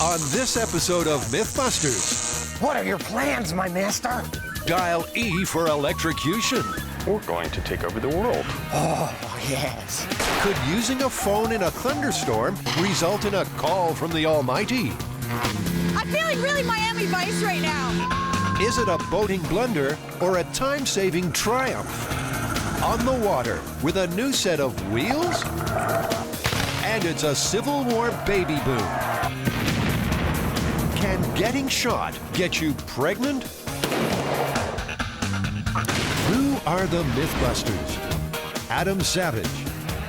On this episode of MythBusters, What are your plans, my master? dial E for electrocution. We're going to take over the world. Oh, yes. Could using a phone in a thunderstorm result in a call from the Almighty? I'm feeling really Miami Vice right now. Is it a boating blunder or a time-saving triumph? On the water with a new set of wheels? And it's a Civil War baby boom. Can getting shot get you pregnant? Who are the MythBusters? Adam Savage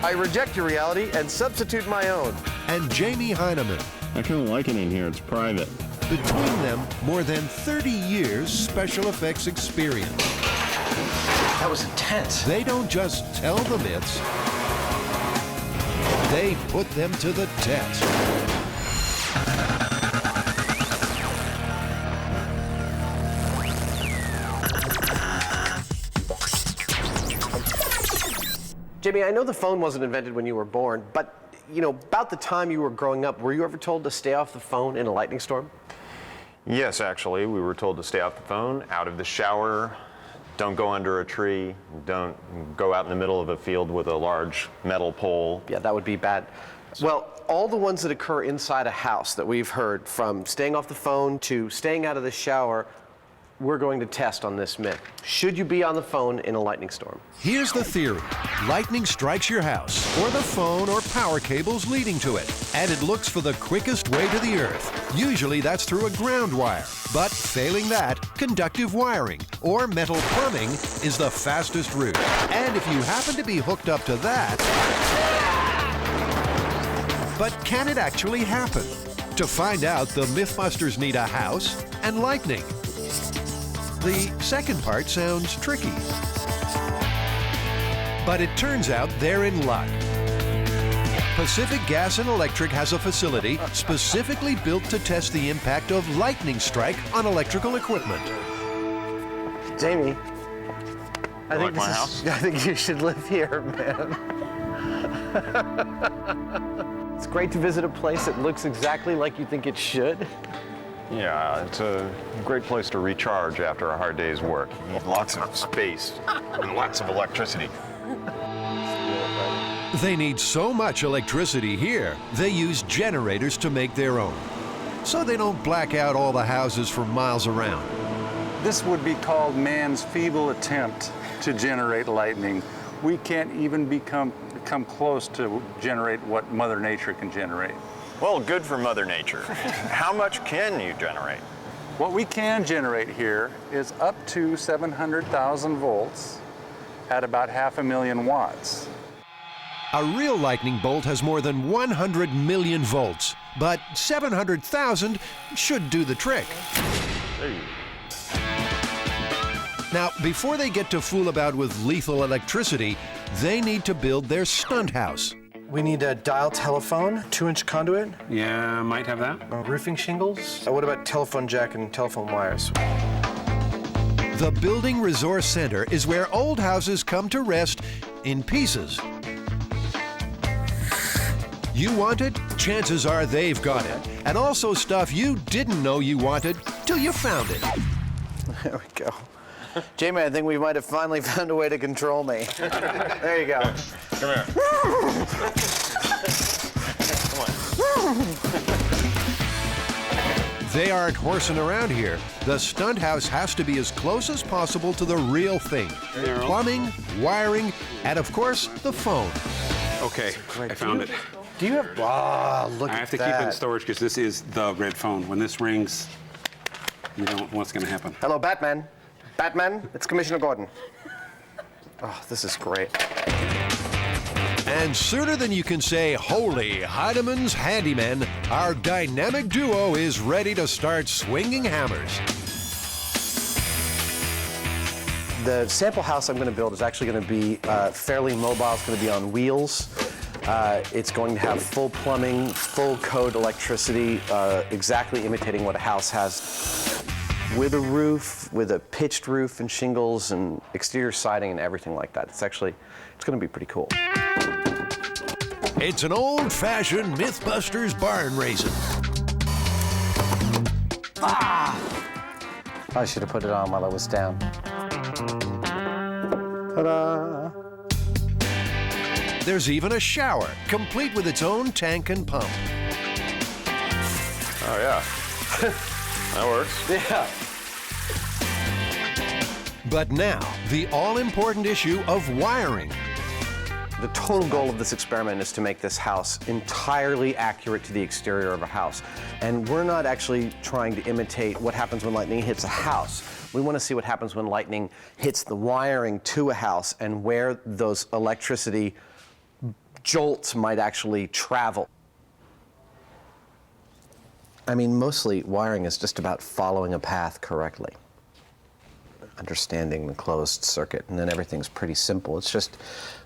I reject your reality and substitute my own. and Jamie Heineman. I kind of like it in here. It's private. Between them, more than 30 years special effects experience. That was intense. They don't just tell the myths, they put them to the test. Jimmy, I know the phone wasn't invented when you were born, but about the time you were growing up, were you ever told to stay off the phone in a lightning storm? Yes, actually, we were told to stay off the phone, out of the shower, don't go under a tree, don't go out in the middle of a field with a large metal pole. Yeah, that would be bad. Well, all the ones that occur inside a house that we've heard, from staying off the phone to staying out of the shower, we're going to test on this myth. Should you be on the phone in a lightning storm? Here's the theory. Lightning strikes your house, or the phone or power cables leading to it, and it looks for the quickest way to the earth. Usually that's through a ground wire. But failing that, conductive wiring, or metal plumbing, is the fastest route. And if you happen to be hooked up to that... But can it actually happen? To find out, the MythBusters need a house and lightning. The second part sounds tricky. But it turns out they're in luck. Pacific Gas and Electric has a facility specifically built to test the impact of lightning strike on electrical equipment. Jamie, I think like my house? I think you should live here, man. It's great to visit a place that looks exactly like you think it should. Yeah, it's a great place to recharge after a hard day's work. You need lots of space and lots of electricity. They need so much electricity here, they use generators to make their own. So they don't black out all the houses for miles around. This would be called man's feeble attempt to generate lightning. We can't even come close to generate what Mother Nature can generate. Well, good for Mother Nature. How much can you generate? What we can generate here is up to 700,000 volts at about 500,000 watts. A real lightning bolt has more than 100 million volts, but 700,000 should do the trick. Now, before they get to fool about with lethal electricity, they need to build their stunt house. We need a dial telephone, 2-inch conduit, Yeah, might have that. roofing shingles. What about telephone jack and telephone wires? The Building Resource Center is where old houses come to rest in pieces. You want it? Chances are they've got it. And also stuff you didn't know you wanted till you found it. There we go. Jamie, I think we might have finally found a way to control me. There you go. Come here. They aren't horsing around here. The stunt house has to be as close as possible to the real thing. Plumbing, wiring, and of course, the phone. Okay, I found it. Do you have... Ah, look I at have to that. keep it in storage because this is the red phone. When this rings, you don't know what's going to happen. Hello, Batman. Batman, it's Commissioner Gordon. Oh, this is great. And sooner than you can say, holy Heinemann's handyman, our dynamic duo is ready to start swinging hammers. The sample house I'm going to build is actually going to be fairly mobile. It's going to be on wheels. It's going to have full plumbing, full code electricity, exactly imitating what a house has. With a roof, with a pitched roof and shingles and exterior siding and everything like that. It's going to be pretty cool. It's an old-fashioned MythBusters barn raising. I should have put it on while I was down. Ta-da! There's even a shower, complete with its own tank and pump. Oh, yeah. That works. Yeah. But now, the all-important issue of wiring. The total goal of this experiment is to make this house entirely accurate to the exterior of a house. And we're not actually trying to imitate what happens when lightning hits a house. We want to see what happens when lightning hits the wiring to a house and where those electricity jolts might actually travel. I mean, mostly wiring is just about following a path correctly, understanding the closed circuit, and then everything's pretty simple. It's just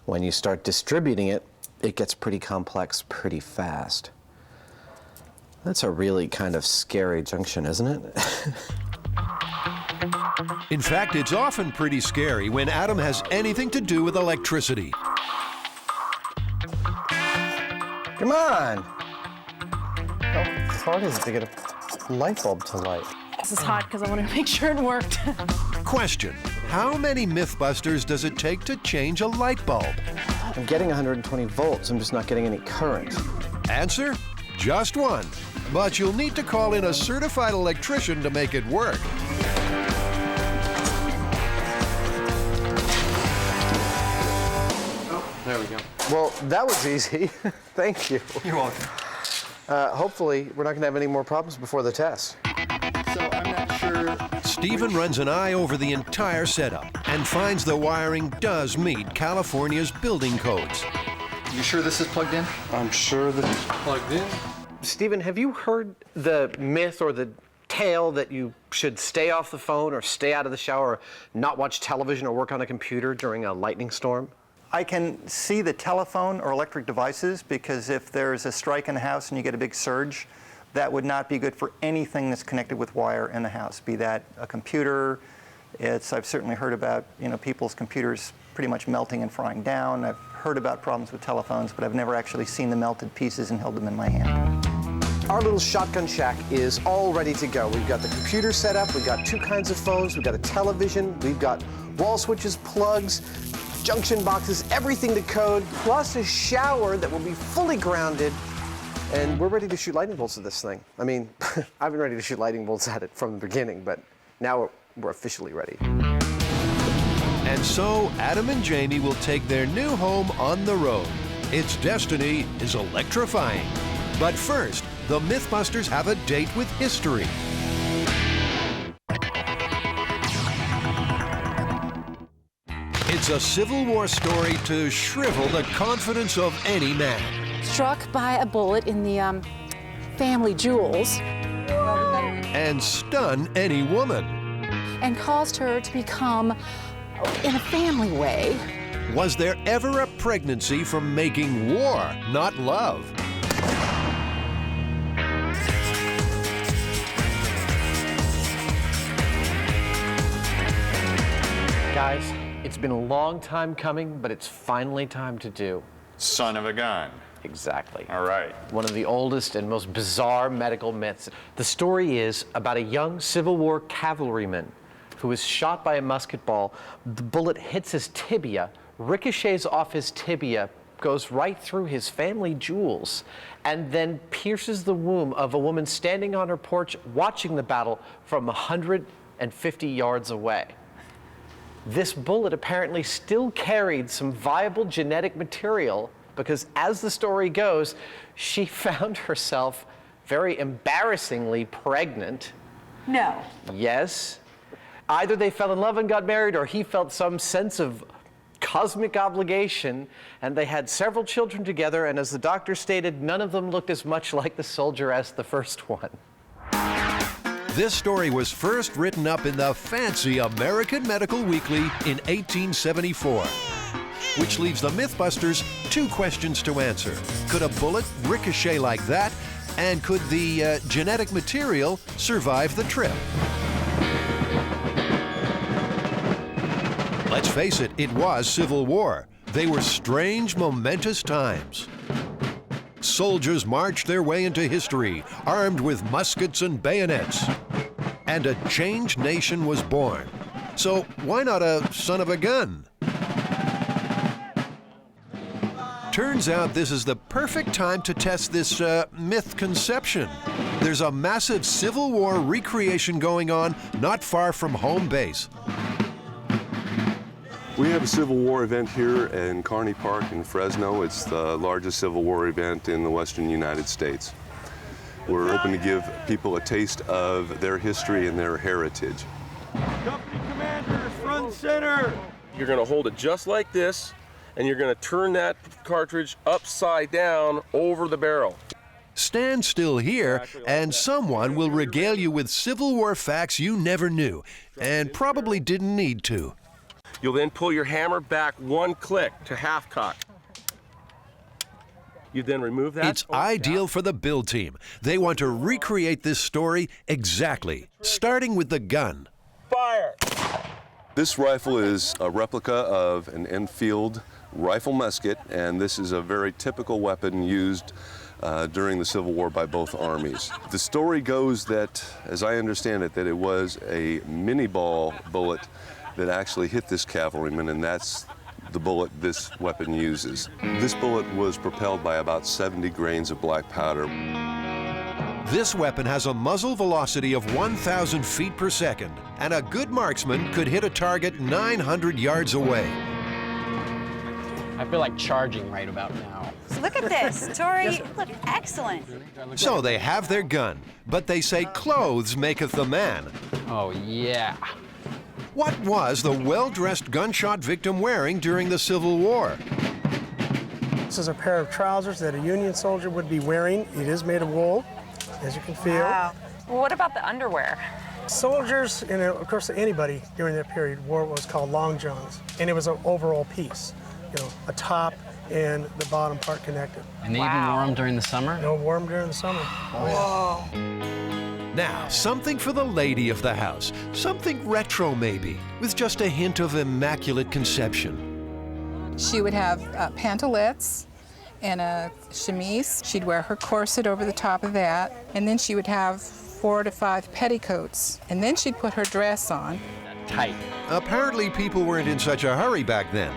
when you start distributing it, it gets pretty complex pretty fast. That's a really kind of scary junction, isn't it? In fact, it's often pretty scary when Adam has anything to do with electricity. Come on! How hard is it to get a light bulb to light? This is hot because I want to make sure it worked. Question: how many MythBusters does it take to change a light bulb? I'm getting 120 volts, I'm just not getting any current. Answer: just one. But you'll need to call in a certified electrician to make it work. There we go. Well, that was easy. Thank you. You're welcome. Hopefully, we're not going to have any more problems before the test. So I'm not sure. Stephen runs an eye over the entire setup and finds the wiring does meet California's building codes. You sure this is plugged in? I'm sure that it's Plugged in? Stephen, have you heard the myth or the tale that you should stay off the phone or stay out of the shower or not watch television or work on a computer during a lightning storm? I can see the telephone or electric devices because if there's a strike in the house and you get a big surge, that would not be good for anything that's connected with wire in the house, be that a computer. I've certainly heard about people's computers pretty much melting and frying down. I've heard about problems with telephones, but I've never actually seen the melted pieces and held them in my hand. Our little shotgun shack is all ready to go. We've got the computer set up, we've got 2 kinds of phones, we've got a television, we've got wall switches, plugs, junction boxes, everything to code, plus a shower that will be fully grounded, and we're ready to shoot lightning bolts at this thing. I mean, I've been ready to shoot lightning bolts at it from the beginning, but now we're officially ready. And so Adam and Jamie will take their new home on the road. Its destiny is electrifying. But first, the MythBusters have a date with history. It's a Civil War story to shrivel the confidence of any man. Struck by a bullet in the family jewels And stun any woman. and caused her to become, in a family way, Was there ever a pregnancy from making war, not love? Guys, it's been a long time coming, but it's finally time to do. Son of a gun. Exactly. All right. One of the oldest and most bizarre medical myths. The story is about a young Civil War cavalryman who is shot by a musket ball. The bullet hits his tibia, ricochets off his tibia, goes right through his family jewels, and then pierces the womb of a woman standing on her porch watching the battle from 150 yards away. This bullet apparently still carried some viable genetic material because, as the story goes, she found herself very embarrassingly pregnant. no. Yes. Either they fell in love and got married, or he felt some sense of cosmic obligation, and they had several children together, and as the doctor stated, none of them looked as much like the soldier as the first one. This story was first written up in the fancy American Medical Weekly in 1874, which leaves the MythBusters 2 questions to answer. Could a bullet ricochet like that? And could the genetic material survive the trip? Let's face it, it was Civil War. They were strange, momentous times. Soldiers marched their way into history, armed with muskets and bayonets. and a changed nation was born. So why not a son of a gun? Turns out this is the perfect time to test this myth conception. There's a massive Civil War recreation going on not far from home base. We have a Civil War event here in Kearney Park in Fresno. It's the largest Civil War event in the western United States. We're hoping to give people a taste of their history and their heritage. Company commanders, front center! You're going to hold it just like this, and you're going to turn that cartridge upside down over the barrel. Stand still here, and someone will regale you with Civil War facts you never knew, and probably didn't need to. You'll then pull your hammer back one click to half cock. You then remove that. It's ideal for the build team. They want to recreate this story exactly, starting with the gun. Fire! This rifle is a replica of an Enfield rifle musket, and this is a very typical weapon used during the Civil War by both armies. The story goes that, as I understand it, that it was a mini ball bullet that actually hit this cavalryman, and that's the bullet this weapon uses. This bullet was propelled by about 70 grains of black powder. This weapon has a muzzle velocity of 1,000 feet per second, and a good marksman could hit a target 900 yards away. I feel like charging right about now. Look at this, Tori, you look excellent. So they have their gun, but they say clothes maketh the man. Oh, yeah. What was the well-dressed gunshot victim wearing during the Civil War? This is a pair of trousers that a Union soldier would be wearing. It is made of wool, as you can feel. Wow. Well, what about the underwear? Soldiers, and of course anybody during that period, wore what was called long johns, and it was an overall piece. You know, a top and the bottom part connected. And they even wore them during the summer? No, wore them during the summer. Whoa. Now, something for the lady of the house. Something retro, maybe, with just a hint of immaculate conception. She would have pantalettes and a chemise. She'd wear her corset over the top of that. And then she would have 4 to 5 petticoats. And then she'd put her dress on. Tight. Apparently, people weren't in such a hurry back then.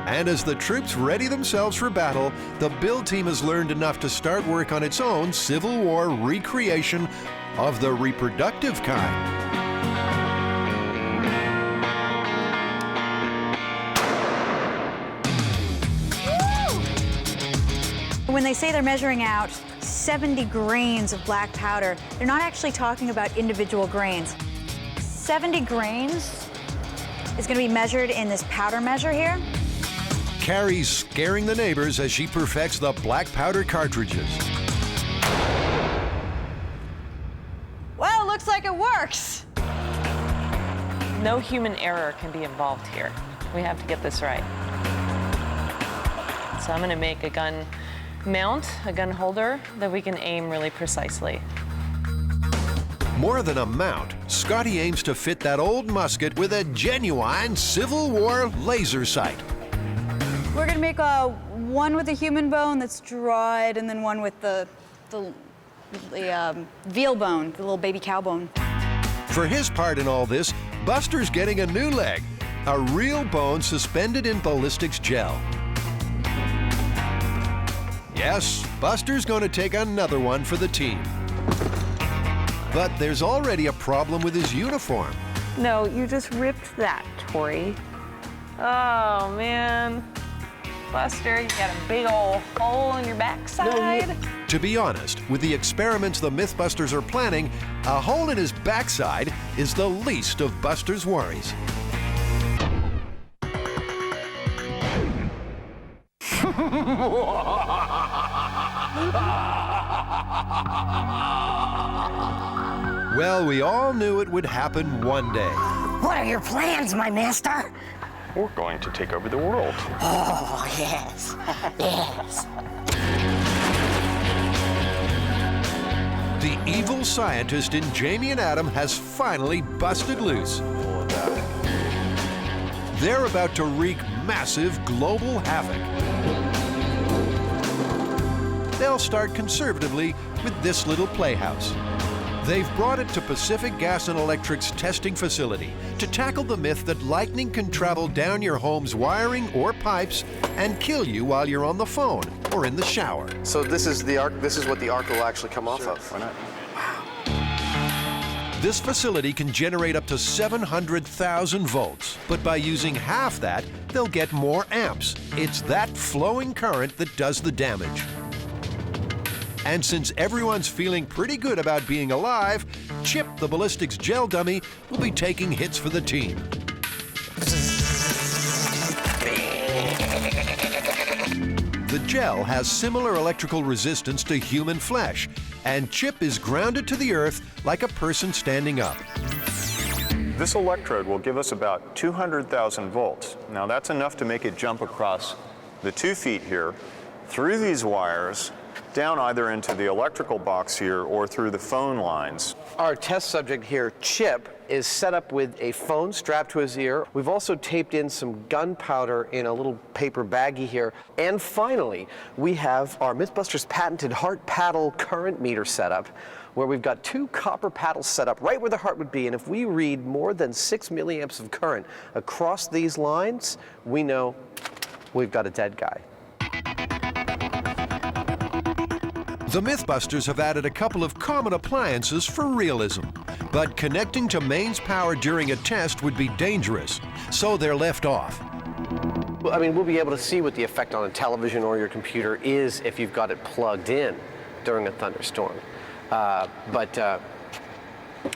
And as the troops ready themselves for battle, the build team has learned enough to start work on its own Civil War recreation of the reproductive kind. When they say they're measuring out 70 grains of black powder, they're not actually talking about individual grains. 70 grains is going to be measured in this powder measure here. Carrie's scaring the neighbors as she perfects the black powder cartridges. Well, looks like it works. No human error can be involved here. We have to get this right. So I'm going to make a gun mount, a gun holder that we can aim really precisely. More than a mount, Scotty aims to fit that old musket with a genuine Civil War laser sight. We're gonna make one with a human bone that's dried, and then one with the veal bone, the little baby cow bone. For his part in all this, Buster's getting a new leg, a real bone suspended in ballistics gel. Yes, Buster's going to take another one for the team. But there's already a problem with his uniform. No, you just ripped that, Tori. Oh, man. Buster, you got a big old hole in your backside. To be honest, with the experiments the MythBusters are planning, a hole in his backside is the least of Buster's worries. Well, we all knew it would happen one day. What are your plans, my master? We're going to take over the world. Oh, yes, yes. The evil scientist in Jamie and Adam has finally busted loose. They're about to wreak massive global havoc. They'll start conservatively with this little playhouse. They've brought it to Pacific Gas and Electric's testing facility to tackle the myth that lightning can travel down your home's wiring or pipes and kill you while you're on the phone or in the shower. So this is the arc. This is what the arc will actually come off of. Why not? This facility can generate up to 700,000 volts, but by using half that, they'll get more amps. It's that flowing current that does the damage. And since everyone's feeling pretty good about being alive, Chip, the ballistics gel dummy, will be taking hits for the team. The gel has similar electrical resistance to human flesh, and Chip is grounded to the earth like a person standing up. This electrode will give us about 200,000 volts. Now that's enough to make it jump across the 2 feet here, through these wires, down either into the electrical box here or through the phone lines. Our test subject here, Chip, is set up with a phone strapped to his ear. We've also taped in some gunpowder in a little paper baggie here. And finally, we have our MythBusters patented heart paddle current meter setup, where we've got 2 copper paddles set up right where the heart would be. And if we read more than 6 milliamps of current across these lines, we know we've got a dead guy. The MythBusters have added a couple of common appliances for realism, but connecting to mains power during a test would be dangerous, so they're left off. Well, I mean, we'll be able to see what the effect on a television or your computer is if you've got it plugged in during a thunderstorm. But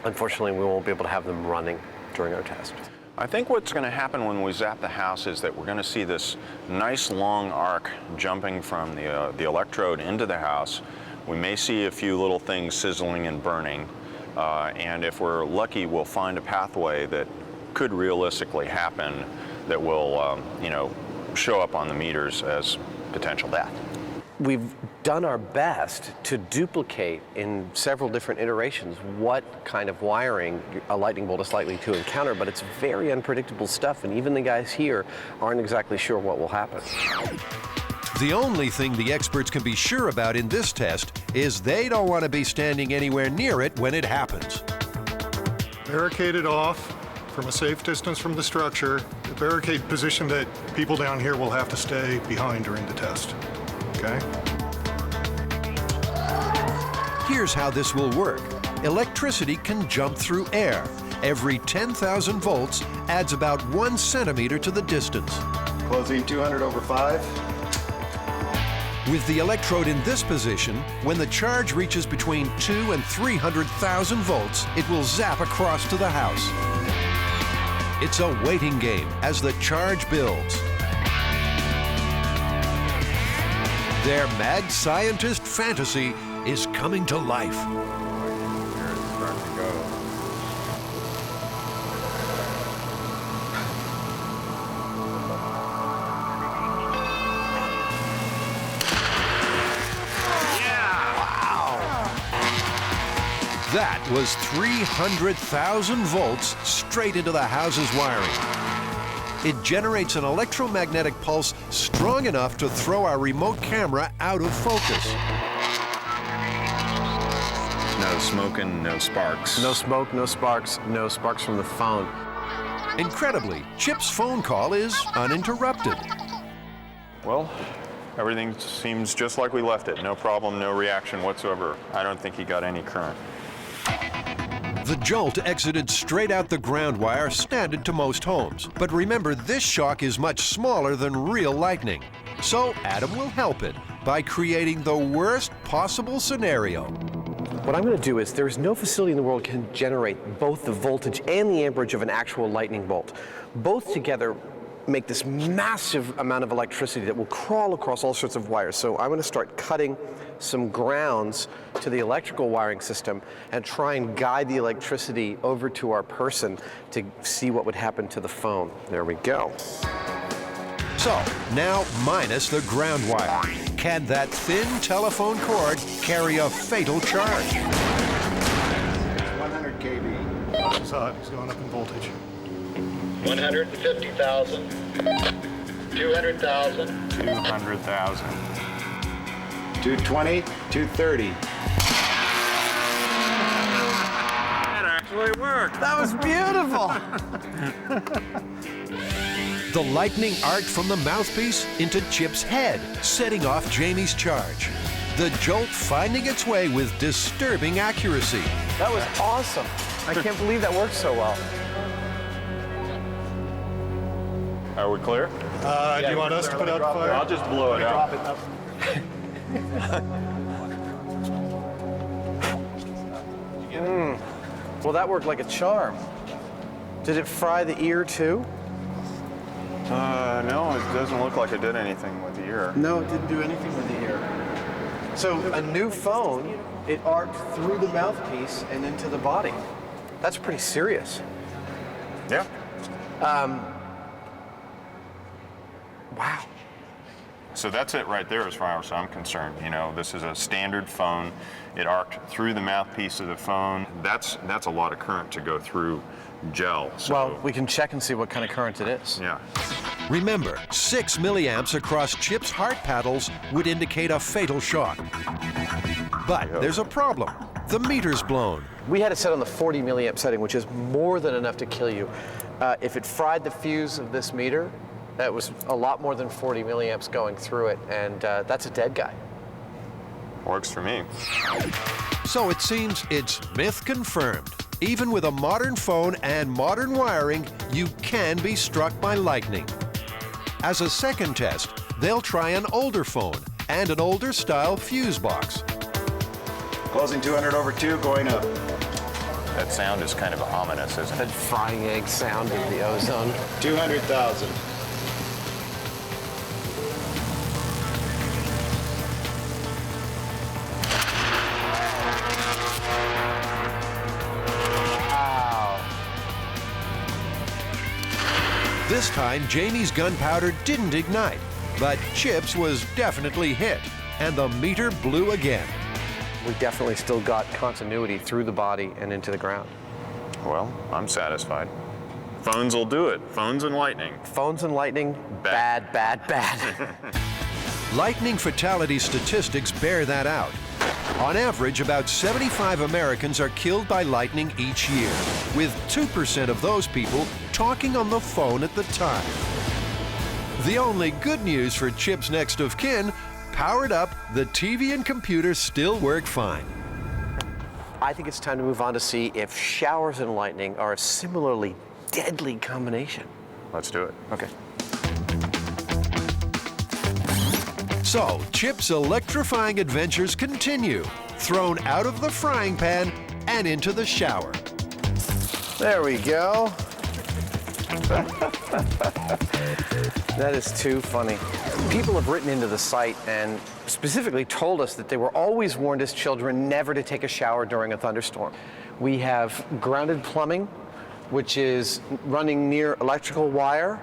unfortunately, we won't be able to have them running during our test. I think what's going to happen when we zap the house is that we're going to see this nice long arc jumping from the electrode into the house. We may see a few little things sizzling and burning, and if we're lucky, we'll find a pathway that could realistically happen that will, show up on the meters as potential death. We've done our best to duplicate in several different iterations what kind of wiring a lightning bolt is likely to encounter, but it's very unpredictable stuff, and even the guys here aren't exactly sure what will happen. The only thing the experts can be sure about in this test is they don't want to be standing anywhere near it when it happens. Barricaded off from a safe distance from the structure, a barricade position that people down here will have to stay behind during the test. Okay. Here's how this will work. Electricity can jump through air. Every 10,000 volts adds about 1 centimeter to the distance. Closing 200 over 5. With the electrode in this position, when the charge reaches between 200,000 and 300,000 volts, it will zap across to the house. It's a waiting game as the charge builds. Their mad scientist fantasy is coming to life. Where it's starting to go. That was 300,000 volts straight into the house's wiring. It generates an electromagnetic pulse strong enough to throw our remote camera out of focus. No smoking, no sparks. No smoke, no sparks, no sparks from the phone. Incredibly, Chip's phone call is uninterrupted. Well, everything seems just like we left it. No problem, no reaction whatsoever. I don't think he got any current. The jolt exited straight out the ground wire standard to most homes. But remember, this shock is much smaller than real lightning. So Adam will help it by creating the worst possible scenario. What I'm going to do is, there's no facility in the world can generate both the voltage and the amperage of an actual lightning bolt. Both together make this massive amount of electricity that will crawl across all sorts of wires. So I'm going to start cutting some grounds to the electrical wiring system and try and guide the electricity over to our person to see what would happen to the phone. There we go. So, now minus the ground wire. Can that thin telephone cord carry a fatal charge? 100 kV. He's going up in voltage. 150,000. 200,000. 200,000. 220, 230. actually worked. That was beautiful. The lightning arced from the mouthpiece into Chip's head, setting off Jamie's charge. The jolt finding its way with disturbing accuracy. That was awesome. I can't believe that worked so well. Are we clear? Do you want us to put out the fire? I'll just blow it out. Well, that worked like a charm. Did it fry the ear too? No, it doesn't look like it did anything with the ear. No, it didn't do anything with the ear. So a new phone, it arced through the mouthpiece and into the body. That's pretty serious. Yeah. Wow. So that's it right there as far as I'm concerned. You know, this is a standard phone. It arced through the mouthpiece of the phone. That's a lot of current to go through gel. So, well, we can check and see what kind of current it is. Yeah. Remember, 6 milliamps across Chip's heart paddles would indicate a fatal shock. But there's a problem. The meter's blown. We had it set on the 40 milliamp setting, which is more than enough to kill you. If it fried the fuse of this meter, that was a lot more than 40 milliamps going through it, and that's a dead guy. Works for me. So it seems it's myth confirmed. Even with a modern phone and modern wiring, you can be struck by lightning. As a second test, they'll try an older phone and an older style fuse box. Closing 200 over 2, going up. That sound is kind of ominous, isn't it? That frying egg sound of the ozone. 200,000. This time, Jamie's gunpowder didn't ignite, but Chip's was definitely hit, and the meter blew again. We definitely still got continuity through the body and into the ground. Well, I'm satisfied. Phones will do it. Phones and lightning. Phones and lightning, bad, bad, bad. Lightning fatality statistics bear that out. On average, about 75 Americans are killed by lightning each year, with 2% of those people talking on the phone at the time. The only good news for Chip's next of kin, powered up, the TV and computer still work fine. I think it's time to move on to see if showers and lightning are a similarly deadly combination. Let's do it. Okay. So, Chip's electrifying adventures continue, thrown out of the frying pan and into the shower. There we go. That is too funny. People have written into the site and specifically told us that they were always warned as children never to take a shower during a thunderstorm. We have grounded plumbing, which is running near electrical wire.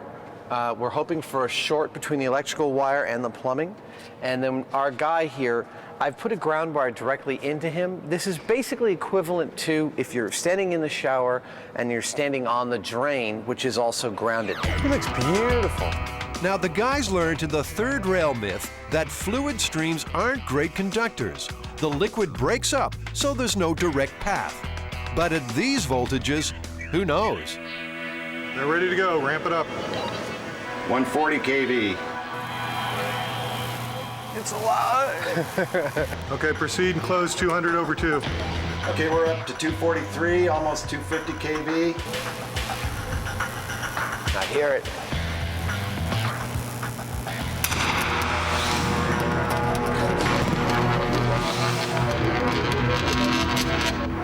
We're hoping for a short between the electrical wire and the plumbing. And then our guy here, I've put a ground wire directly into him. This is basically equivalent to if you're standing in the shower and you're standing on the drain, which is also grounded. It looks beautiful. Now, the guys learned in the third rail myth that fluid streams aren't great conductors. The liquid breaks up, so there's no direct path. But at these voltages, who knows? They're ready to go. Ramp it up. 140 kV. It's a lot. Okay, proceed and close 200 over 2. Okay, we're up to 243, almost 250 kV. I hear it.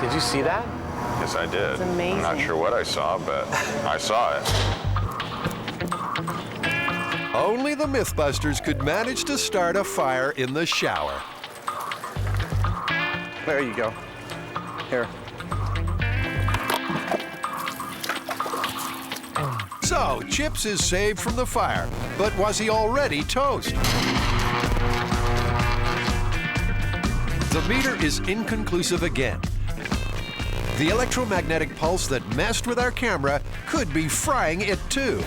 Did you see that? Yes, I did. It's amazing. I'm not sure what I saw, but I saw it. Only the MythBusters could manage to start a fire in the shower. There you go. Here. So, Chips is saved from the fire, but was he already toast? The meter is inconclusive again. The electromagnetic pulse that messed with our camera could be frying it too.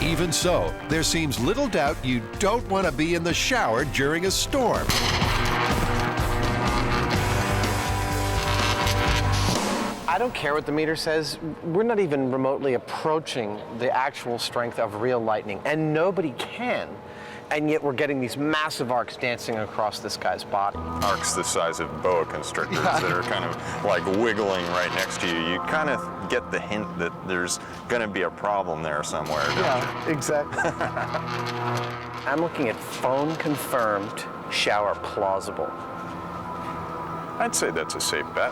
Even so, there seems little doubt you don't want to be in the shower during a I I don't care what the meter says. We're not even remotely approaching the actual strength of real lightning, and nobody can. And yet we're getting these massive arcs dancing across this guy's body. Arcs the size of boa constrictors that are kind of like wiggling right next to you. You kind of get the hint that there's going to be a problem there somewhere, don't you? Exactly. I'm looking at phone confirmed, shower plausible. I'd say that's a safe bet.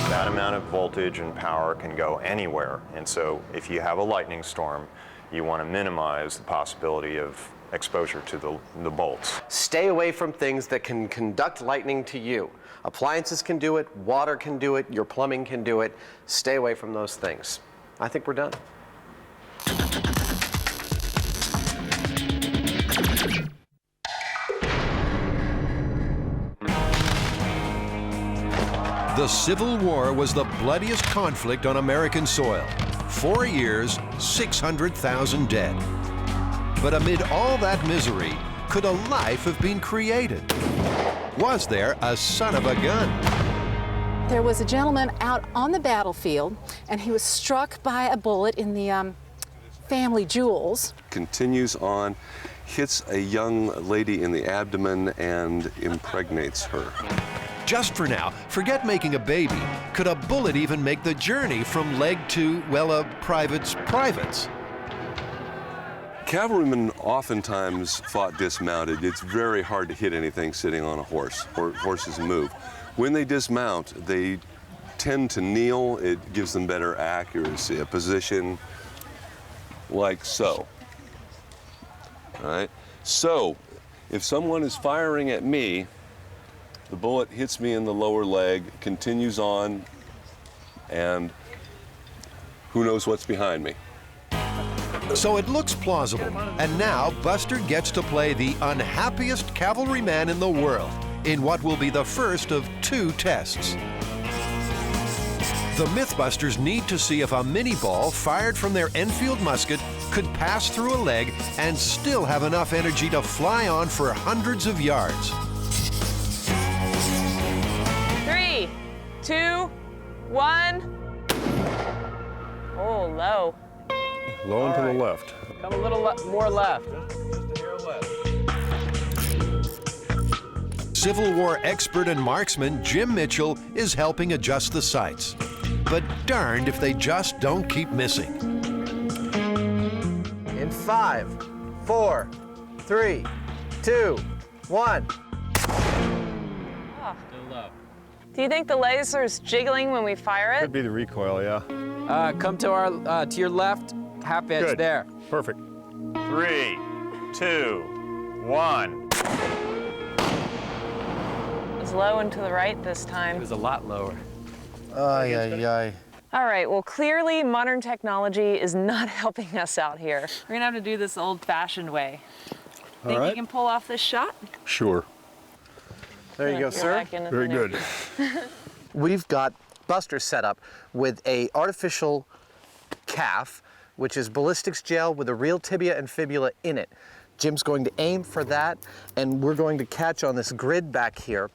That amount of voltage and power can go anywhere, and so if you have a lightning storm, you want to minimize the possibility of exposure to the bolts. Stay away from things that can conduct lightning to you. Appliances can do it, water can do it, your plumbing can do it. Stay away from those things. I think we're done. The Civil War was the bloodiest conflict on American soil. 4 years, 600,000 dead. But amid all that misery, could a life have been created? Was there a son of a gun? There was a gentleman out on the battlefield, and he was struck by a bullet in the family jewels. Continues on, hits a young lady in the abdomen and impregnates her. Just for now, forget making a baby. Could a bullet even make the journey from leg to, well, a private's privates? Cavalrymen oftentimes fought dismounted. It's very hard to hit anything sitting on a horse. Horses move. When they dismount, they tend to kneel. It gives them better accuracy, a position like so. All right? So, if someone is firing at me, the bullet hits me in the lower leg, continues on, and who knows what's behind me. So it looks plausible, and now Buster gets to play the unhappiest cavalryman in the world in what will be the first of 2 tests. The MythBusters need to see if a mini ball fired from their Enfield musket could pass through a leg and still have enough energy to fly on for hundreds of yards. 3, 2, 1. Oh, low. Low and to the left. Come a little more left. Civil War expert and marksman Jim Mitchell is helping adjust the sights. But darned if they just don't keep missing. In 5, 4, 3, 2, 1. Do you think the laser's jiggling when we fire it? Could be the recoil, yeah. Come to our to your left, half inch. Good. There. Perfect. 3, 2, 1. It's low and to the right this time. It was a lot lower. Ay, ay, ay. All right, well, clearly modern technology is not helping us out here. We're gonna have to do this old-fashioned way. Think you can pull off this shot? Sure. There you go, sir. Very good. We've got Buster set up with a artificial calf, which is ballistics gel with a real tibia and fibula in it. Jim's going to aim for that, and we're going to catch on this grid back here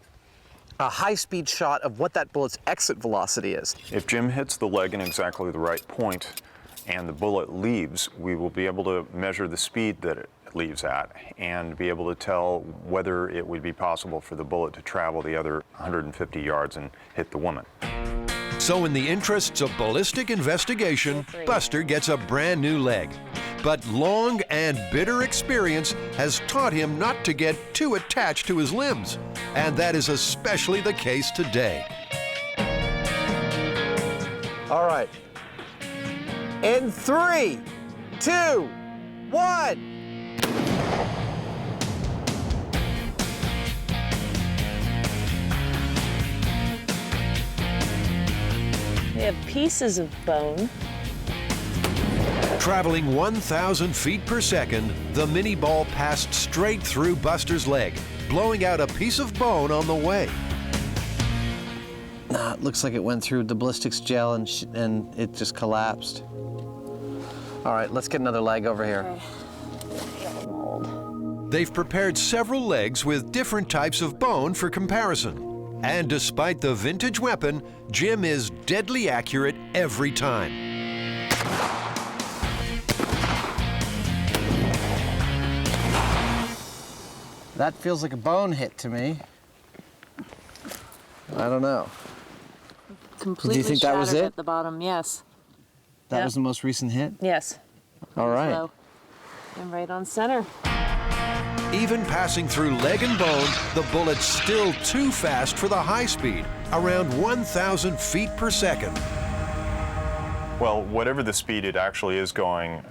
a high-speed shot of what that bullet's exit velocity is. If Jim hits the leg in exactly the right point and the bullet leaves, we will be able to measure the speed that it leaves at and be able to tell whether it would be possible for the bullet to travel the other 150 yards and hit the woman. So in the interests of ballistic investigation, Buster gets a brand new leg. But long and bitter experience has taught him not to get too attached to his limbs. And that is especially the case today. All right. In 3, 2, 1. We have pieces of bone. Traveling 1,000 feet per second, the mini ball passed straight through Buster's leg, blowing out a piece of bone on the way. It looks like it went through the ballistics gel and it just collapsed. All right, let's get another leg over here. They've prepared several legs with different types of bone for comparison. And despite the vintage weapon, Jim is deadly accurate every time. That feels like a bone hit to me. I don't know. Completely Do you think that was shattered it? at the bottom, yes. That Yep. was the most recent hit? Yes. All right. Slow. And right on center. Even passing through leg and bone, the bullet's still too fast for the high speed, around 1,000 feet per second. Well, whatever the speed it actually is going,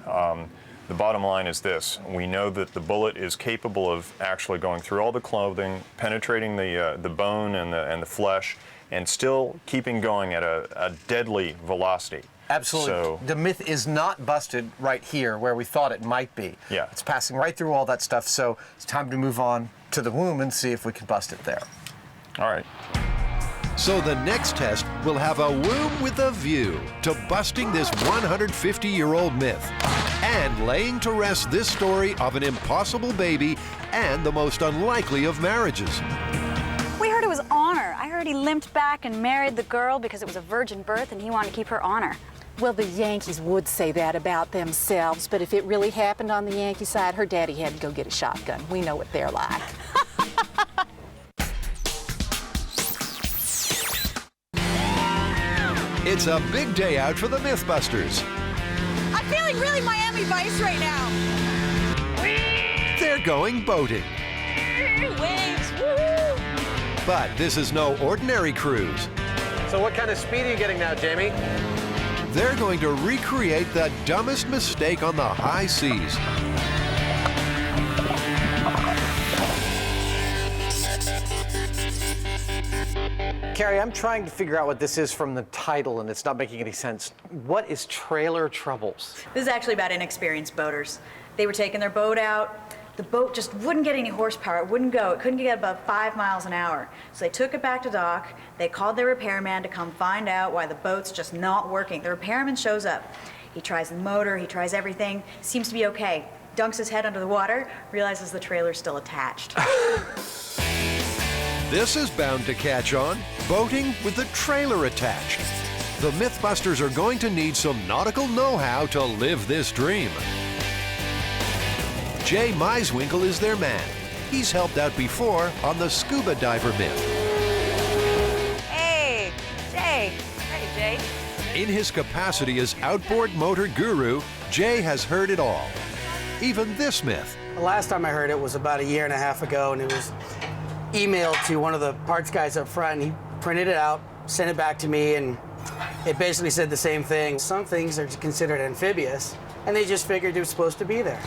the bottom line is this. We know that the bullet is capable of actually going through all the clothing, penetrating the bone and the flesh, and still keeping going at a deadly velocity. Absolutely. So, the myth is not busted right here where we thought it might be. Yeah. It's passing right through all that stuff, so it's time to move on to the womb and see if we can bust it there. all right. So the next test will have a womb with a view to busting this 150-year-old myth and laying to rest this story of an impossible baby and the most unlikely of marriages. We heard it was honor. I heard he limped back and married the girl because it was a virgin birth and he wanted to keep her honor. Well, the Yankees would say that about themselves, but if it really happened on the Yankee side, her daddy had to go get a shotgun. We know what they're like. It's a big day out for the MythBusters. I'm feeling really Miami Vice right now. They're going boating. Waves, woo! But this is no ordinary cruise. So what kind of speed are you getting now, Jamie? They're going to recreate the dumbest mistake on the high seas. Carrie, I'm trying to figure out what this is from the title, and it's not making any sense. What is Trailer Troubles? This is actually about inexperienced boaters. They were taking their boat out. The boat just wouldn't get any horsepower. It wouldn't go. It couldn't get above 5 miles an hour. So they took it back to dock. They called their repairman to come find out why the boat's just not working. The repairman shows up. He tries the motor. He tries everything. Seems to be okay. Dunks his head under the water. Realizes the trailer's still attached. This is bound to catch on. Boating with the trailer attached. The MythBusters are going to need some nautical know-how to live this dream. Jay Meiswinkle is their man. He's helped out before on the scuba diver myth. Hey, Jay. Hey, Jay. In his capacity as outboard motor guru, Jay has heard it all. Even this myth. The last time I heard it was about 1.5 years ago, and it was emailed to one of the parts guys up front, and he printed it out, sent it back to me, and it basically said the same thing. Some things are considered amphibious, and they just figured it was supposed to be there.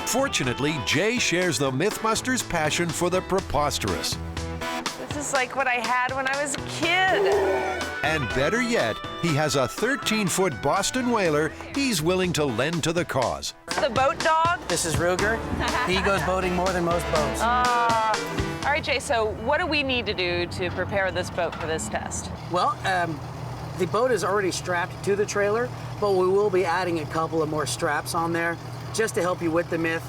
Fortunately, Jay shares the MythBusters' passion for the preposterous. This is like what I had when I was a kid. And better yet, he has a 13-foot Boston whaler he's willing to lend to the cause. The boat dog. This is Ruger. He goes boating more than most boats. All right, Jay, so what do we need to do to prepare this boat for this test? Well, the boat is already strapped to the trailer, but we will be adding a couple of more straps on there just to help you with the myth,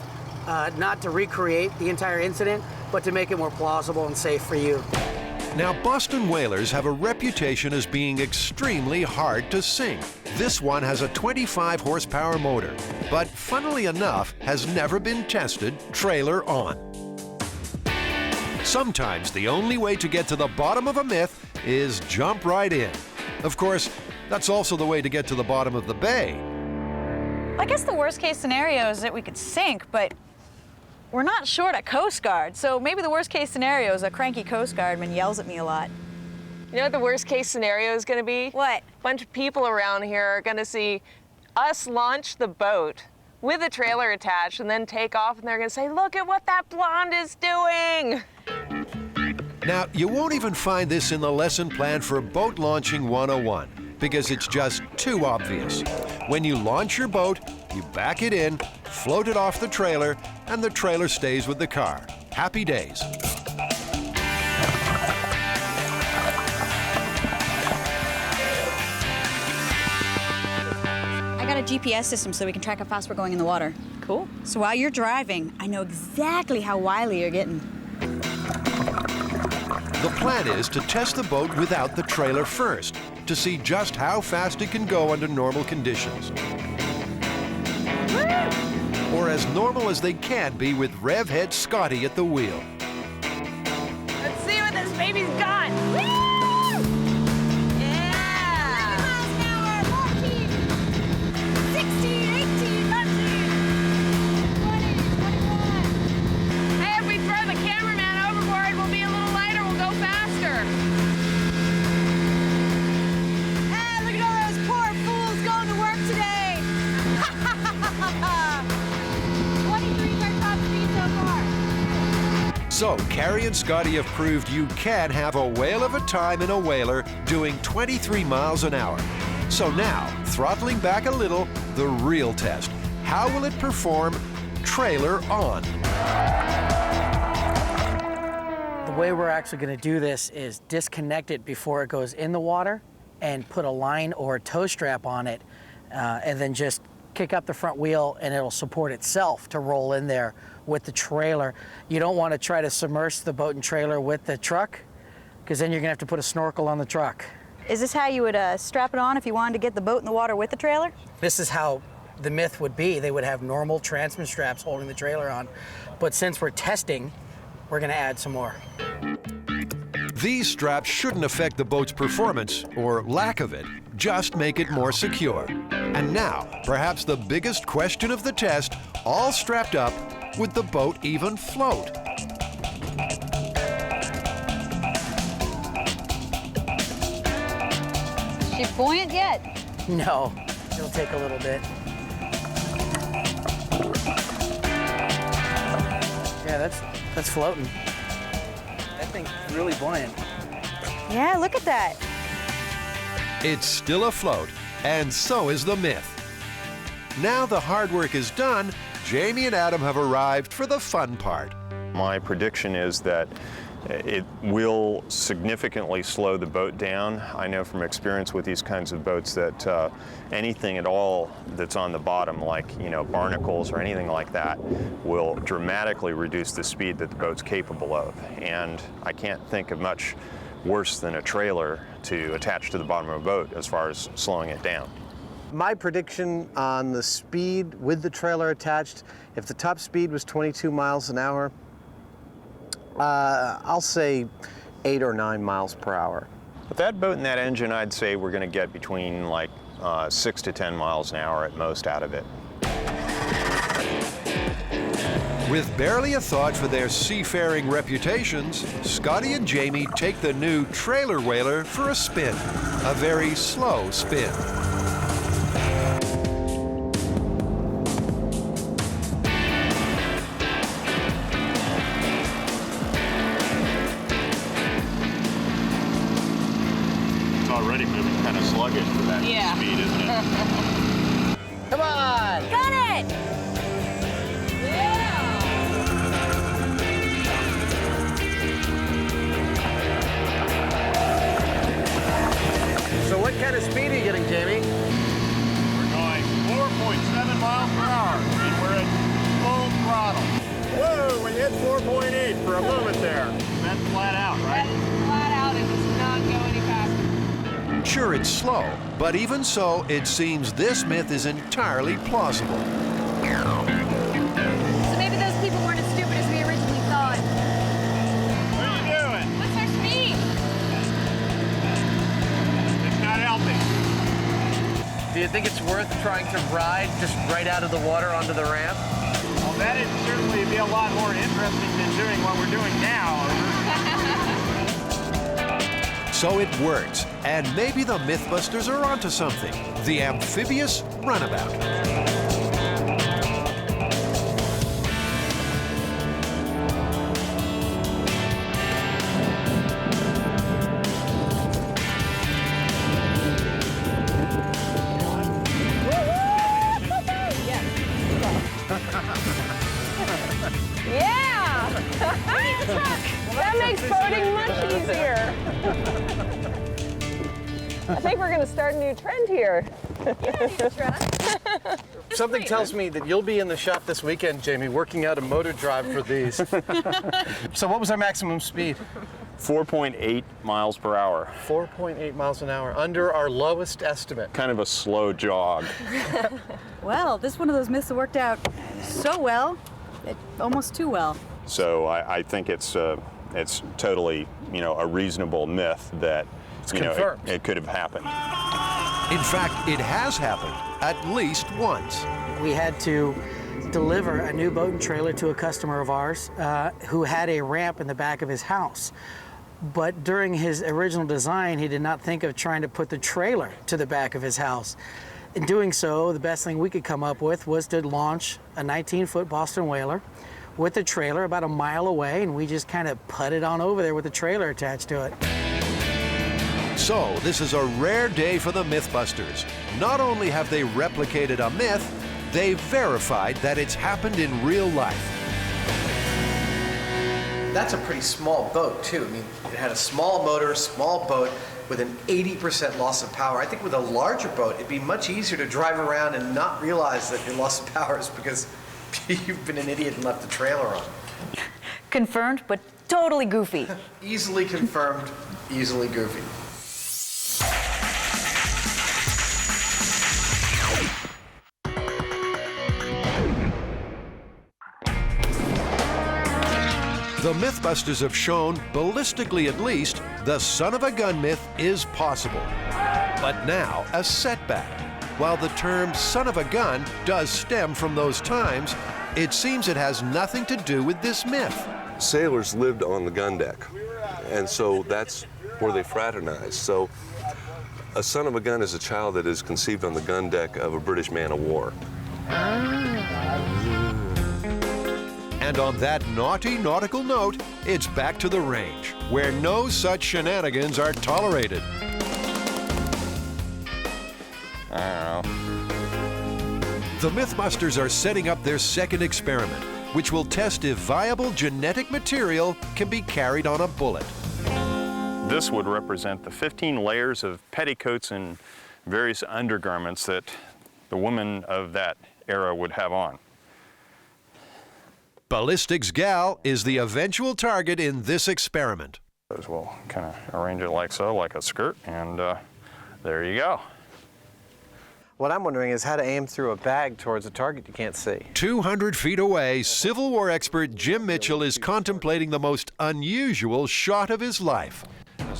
not to recreate the entire incident, but to make it more plausible and safe for you. Now, Boston whalers have a reputation as being extremely hard to sink. This one has a 25 horsepower motor, but funnily enough, has never been tested trailer on. Sometimes the only way to get to the bottom of a myth is jump right in. Of course, that's also the way to get to the bottom of the bay. I guess the worst case scenario is that we could sink, but we're not short a Coast Guard, so maybe the worst case scenario is a cranky Coast Guardman yells at me a lot. You know what the worst case scenario is going to be? What? A bunch of people around here are going to see us launch the boat with a trailer attached and then take off, and they're going to say, look at what that blonde is doing. Now, you won't even find this in the lesson plan for Boat Launching 101 because it's just too obvious. When you launch your boat, you back it in, float it off the trailer, and the trailer stays with the car. Happy days. I got a GPS system so we can track how fast we're going in the water. Cool. So while you're driving, I know exactly how wily you're getting. The plan is to test the boat without the trailer first, to see just how fast it can go under normal conditions. Or as normal as they can be with Rev Head Scotty at the wheel. Let's see what this baby's got. Woo! Yeah! 14, 16, 18, 19, 20, 21. Hey, if we throw the cameraman overboard, we'll be a little lighter, we'll go faster. Hey, look at all those poor fools going to work today. 23 is our top speed so far. So, Carrie and Scotty have proved you can have a whale of a time in a whaler doing 23 miles an hour. So now, throttling back a little, the real test. How will it perform trailer on? The way we're actually going to do this is disconnect it before it goes in the water and put a line or a tow strap on it, and then just kick up the front wheel and it'll support itself to roll in there with the trailer. You don't want to try to submerge the boat and trailer with the truck, because then you're going to have to put a snorkel on the truck. Is this how you would strap it on if you wanted to get the boat in the water with the trailer? This is how the Myth would be. They would have normal transfer straps holding the trailer on, but since we're testing, we're going to add some more. These straps shouldn't affect the boat's performance, or lack of it, just make it more secure. And now, perhaps the biggest question of the test, all strapped up, would the boat even float? Is she buoyant yet? No, it'll take a little bit. Yeah, that's floating. That thing's really buoyant. Yeah, look at that. It's still afloat, and so is the Myth. Now the hard work is done, Jamie and Adam have arrived for the fun part. My prediction is that it will significantly slow the boat down. I know from experience with these kinds of boats that anything at all that's on the bottom, like barnacles or anything like that, will dramatically reduce the speed that the boat's capable of. And I can't think of much worse than a trailer to attach to the bottom of a boat as far as slowing it down. My prediction on the speed with the trailer attached, if the top speed was 22 miles an hour, I'll say 8 or 9 miles per hour. With that boat and that engine, I'd say we're going to get between 6 to 10 miles an hour at most out of it. With barely a thought for their seafaring reputations, Scotty and Jamie take the new trailer whaler for a spin, a very slow spin. It's already moving kind of sluggish for that speed, isn't it? Come on! Got it! So what kind of speed are you getting, Jamie? We're going 4.7 miles per hour, and we're at full throttle. Whoa, we hit 4.8 for a moment there. That's flat out, right? That's flat out. It does not go any faster. Sure, it's slow, but even so, it seems this myth is entirely plausible. So maybe those people weren't as stupid as we originally thought. What are you doing? What's our speed? It's not helping. Do you think it's worth trying to ride just right out of the water onto the ramp? Well, that'd certainly be a lot more interesting than doing what we're doing now. So it works, and maybe the MythBusters are onto something. The amphibious runabout. Yeah! That makes boating much easier. I think we're going to start a new trend here. Something tells me that you'll be in the shop this weekend, Jamie, working out a motor drive for these. So what was our maximum speed? 4.8 miles per hour. 4.8 miles an hour, under our lowest estimate. Kind of a slow jog. Well, this one of those myths that worked out so well, almost too well. So I think it's totally, a reasonable myth that, it could have happened. In fact, it has happened at least once. We had to deliver a new boat and trailer to a customer of ours who had a ramp in the back of his house. But during his original design, he did not think of trying to put the trailer to the back of his house. In doing so, the best thing we could come up with was to launch a 19-foot Boston whaler with the trailer about a mile away, and we just kind of putted on over there with the trailer attached to it. So, this is a rare day for the MythBusters. Not only have they replicated a myth, they've verified that it's happened in real life. That's a pretty small boat, too. I mean, it had a small motor, small boat with an 80% loss of power. I think with a larger boat, it'd be much easier to drive around and not realize that your loss of power is because you've been an idiot and left the trailer on. Confirmed, but totally goofy. Easily confirmed, easily goofy. The MythBusters have shown, ballistically at least, the son of a gun myth is possible. But now, a setback. While the term son of a gun does stem from those times, it seems it has nothing to do with this myth. Sailors lived on the gun deck, and so that's where they fraternized. So a son of a gun is a child that is conceived on the gun deck of a British man of war. And on that naughty nautical note, it's back to the range, where no such shenanigans are tolerated. I don't know. The MythBusters are setting up their second experiment, which will test if viable genetic material can be carried on a bullet. This would represent the 15 layers of petticoats and various undergarments that the women of that era would have on. Ballistics Gal is the eventual target in this experiment. We'll kind of arrange it like so, like a skirt, and there you go. What I'm wondering is how to aim through a bag towards a target you can't see. 200 feet away, Civil War expert Jim Mitchell is contemplating the most unusual shot of his life.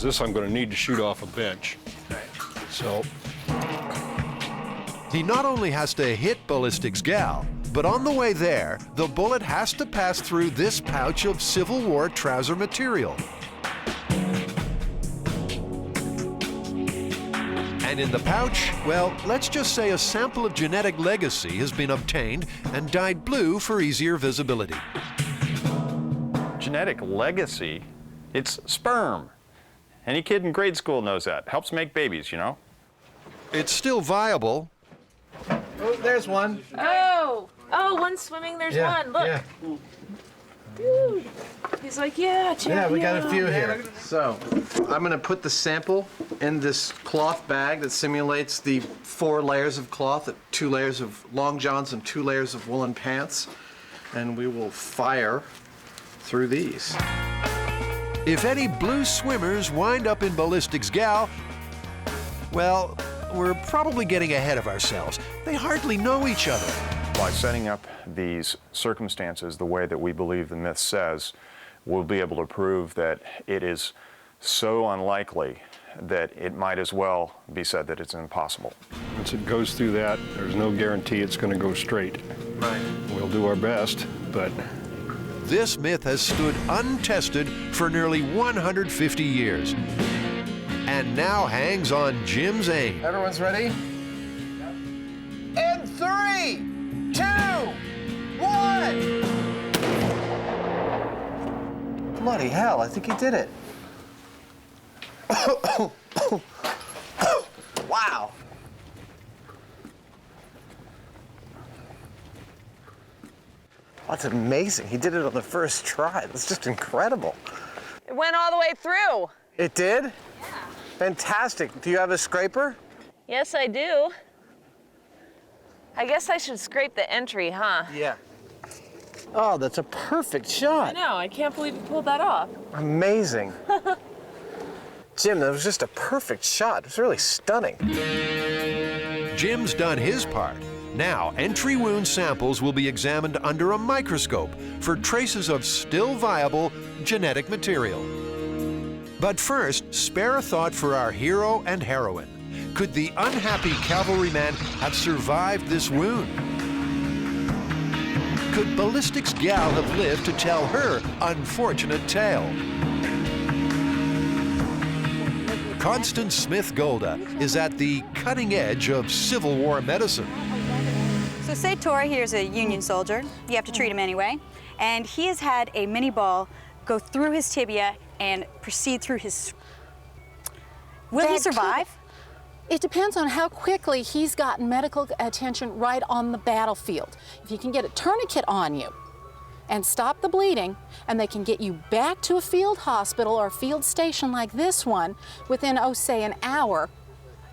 This I'm going to need to shoot off a bench. So he not only has to hit Ballistics Gal, but on the way there, the bullet has to pass through this pouch of Civil War trouser material. And in the pouch, well, let's just say a sample of genetic legacy has been obtained and dyed blue for easier visibility. Genetic legacy? It's sperm. Any kid in grade school knows that. Helps make babies, you know? It's still viable. Oh, there's one. Oh, one's swimming, there's one. Look. Yeah. Dude. He's like, yeah, champion. Yeah, we got a few here. So, I'm going to put the sample in this cloth bag that simulates the 4 layers of cloth, 2 layers of long johns and 2 layers of woolen pants, and we will fire through these. If any blue swimmers wind up in Ballistics Gal, well, we're probably getting ahead of ourselves. They hardly know each other. By setting up these circumstances the way that we believe the myth says, we'll be able to prove that it is so unlikely that it might as well be said that it's impossible. once it goes through that, there's no guarantee it's going to go straight. Right. We'll do our best, but this myth has stood untested for nearly 150 years and now hangs on Jim's aim. Everyone's ready? In 3, 2, 1. Bloody hell, I think he did it. Wow. That's amazing. He did it on the first try. That's just incredible. It went all the way through. It did? Yeah. Fantastic. Do you have a scraper? Yes, I do. I guess I should scrape the entry, huh? Yeah. Oh, that's a perfect shot. I know, I can't believe you pulled that off. Amazing. Jim, that was just a perfect shot. It's really stunning. Jim's done his part. Now, entry wound samples will be examined under a microscope for traces of still viable genetic material. But first, spare a thought for our hero and heroine. Could the unhappy cavalryman have survived this wound? Could Ballistics Gal have lived to tell her unfortunate tale? Constance Smith Golda is at the cutting edge of Civil War medicine. So say Tori here's a Union soldier. You have to treat him anyway. And he has had a mini ball go through his tibia and proceed through his... Will he survive? It depends on how quickly he's gotten medical attention right on the battlefield. If you can get a tourniquet on you and stop the bleeding, and they can get you back to a field hospital or a field station like this one within, oh, say an hour,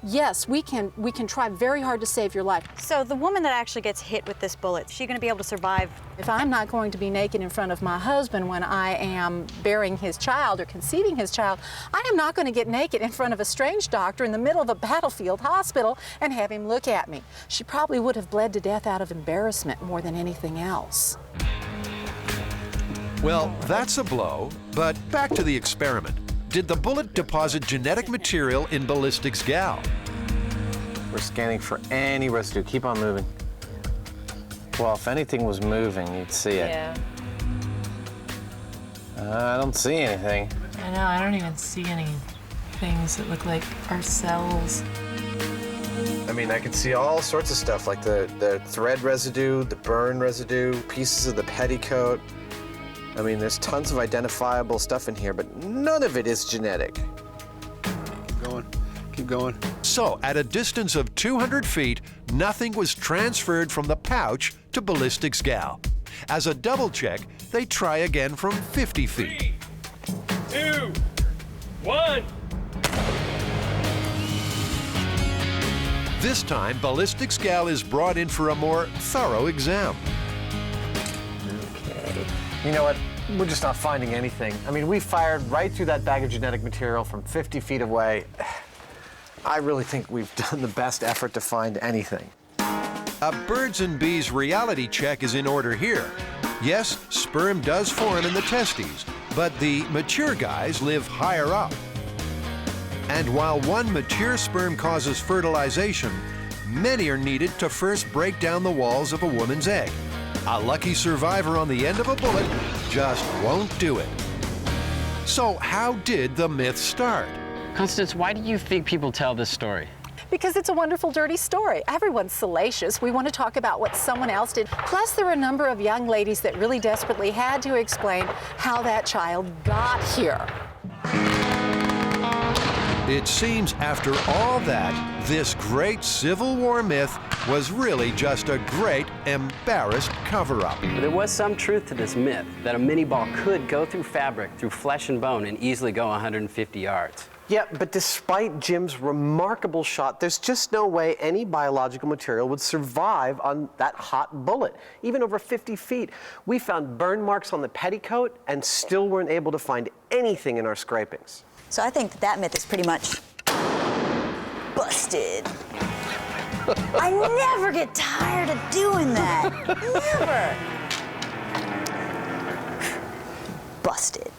yes, we can try very hard to save your life. So the woman that actually gets hit with this bullet, is she going to be able to survive? If I'm not going to be naked in front of my husband when I am bearing his child or conceiving his child, I am not going to get naked in front of a strange doctor in the middle of a battlefield hospital and have him look at me. She probably would have bled to death out of embarrassment more than anything else. Well, that's a blow, but back to the experiment. Did the bullet deposit genetic material in Ballistics Gal? We're scanning for any residue. Keep on moving. Well, if anything was moving, you'd see it. Yeah. I don't see anything. I know, I don't even see any things that look like our cells. I mean, I can see all sorts of stuff, like the thread residue, the burn residue, pieces of the petticoat. I mean, there's tons of identifiable stuff in here, but none of it is genetic. Keep going. Keep going. So, at a distance of 200 feet, nothing was transferred from the pouch to Ballistics Gal. As a double check, they try again from 50 feet. 3, 2, 1. This time, Ballistics Gal is brought in for a more thorough exam. You know what? We're just not finding anything. I mean, we fired right through that bag of genetic material from 50 feet away. I really think we've done the best effort to find anything. A Birds and Bees reality check is in order here. Yes, sperm does form in the testes, but the mature guys live higher up. And while one mature sperm causes fertilization, many are needed to first break down the walls of a woman's egg. A lucky survivor on the end of a bullet just won't do it. So how did the myth start? Constance, why do you think people tell this story? Because it's a wonderful, dirty story. Everyone's salacious. We want to talk about what someone else did. Plus, there were a number of young ladies that really desperately had to explain how that child got here. It seems after all that, this great Civil War myth was really just a great, embarrassed cover-up. There was some truth to this myth, that a mini ball could go through fabric, through flesh and bone, and easily go 150 yards. Yeah, but despite Jim's remarkable shot, there's just no way any biological material would survive on that hot bullet, even over 50 feet. We found burn marks on the petticoat and still weren't able to find anything in our scrapings. So I think that myth is pretty much busted. I never get tired of doing that. Never. Busted.